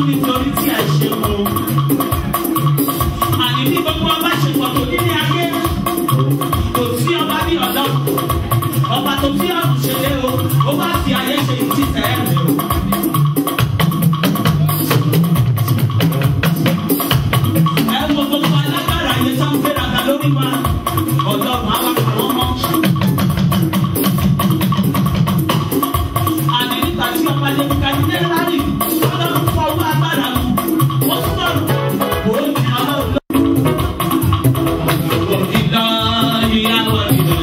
nítorí tí a ṣe wò. Àní bí gbogbo ọba ṣe pọ̀ tó nílé ayé, kò sí ọba ní ọ̀dọ́. Ọba tó fi ọ̀run ṣe lé o, ó bá fi ayé ṣe ìtìtẹ̀ rẹ̀ o. Ẹ wo gbogbo alágbára ayé tó ń gbéraga lórí wa, ọlọ́run á wá pa wọ́n mọ́. Àní nígbà tí ọba lè fi kájú dé láàyè, ọlọ́run fọwọ́ agbára mu, ó sọ̀rọ̀, ó ní ọlọ́run lọ. Ìlà ìyàwó ìlọ.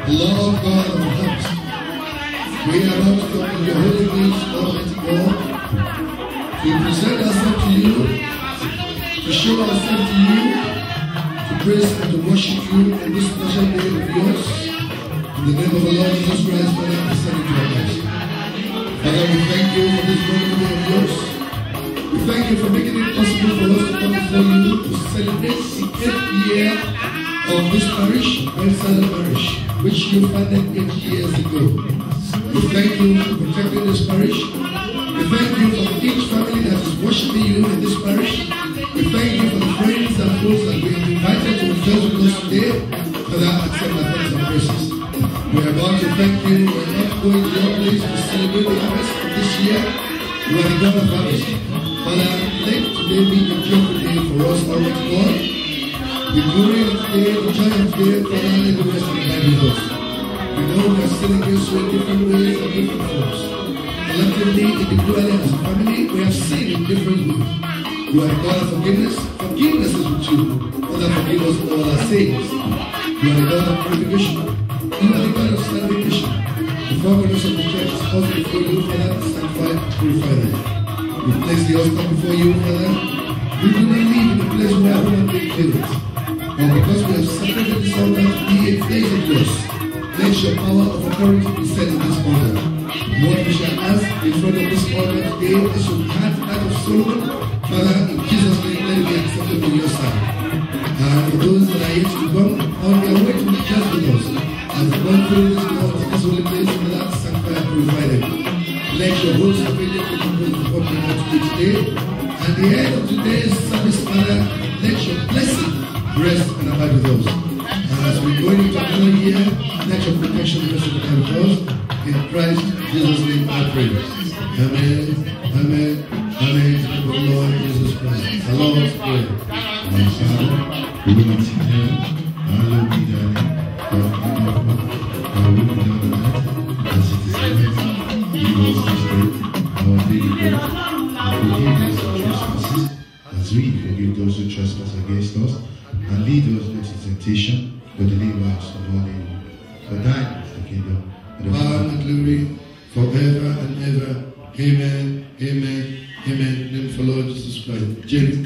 Lord God of hearts, we are about to come to your holy place, Almighty God, to present ourselves to you, to show ourselves to you, to praise and to worship you on this special day of yours. In the name of the Lord Jesus Christ, Father, we send it to our lives. Father, we thank you for this wonderful day of yours. We thank you for making it possible for us to come before you to celebrate the 8th year of this parish, Bethesda Parish, which you founded 8 years ago. We thank you for protecting this parish. We thank you for each family that is worshiping you in this parish. We thank you for the friends and those that we have invited to rejoice with us today. Father, accept our thanks and praises. We are about to thank you. We are not going to your place to celebrate the harvest of this year. You are the God of harvest. Father, let today be a joyful day for us, Almighty God. The glory of today, the joy of today, Father, let the rest of the night with us. We know we are still against you in different ways and different forms. Collectively, individually, as a family, we have sinned in different ways. You are the God of forgiveness. Forgiveness is with you. Father, forgive us all our sins. You are the God of purification. You are the God of sanctification. The foregoers of the church is also before you, Father, to sanctify and purify them. We place the altar before you, Father. We do not live in a place where everyone can live it. But because we have separated this altar to be a place of yours, let your power of authority be set in this altar. What we shall ask in front of this altar today is your heart out of Solomon. Father, in Jesus' name, let it be accepted on your side. And for those that are yet to come on their way to the church with us, as they go through this altar, this holy place, in the last sanctify and purify them. Let your host of faith be composed of what we have to do today. At the end of today's service, Father, let your blessing rest and abide with us. And as we go into another year, let your protection rest and abide with us. In Christ Jesus' name I pray. Amen. Amen. Amen. In the Lord Jesus Christ. The Lord's prayer. My Father, who art in heaven, hallowed be thy name. Thy kingdom come, thy will be done on earth as it is in heaven. Give us this day our daily bread, and forgive us our trespasses, as we forgive those who trespass against us. And lead us not into temptation, but deliver us from all evil. For thine is the kingdom, and the power and the glory, forever and ever. Amen, amen, amen. In the name of the Lord Jesus Christ. Jerry,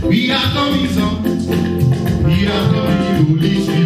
We are coming, Holy Spirit.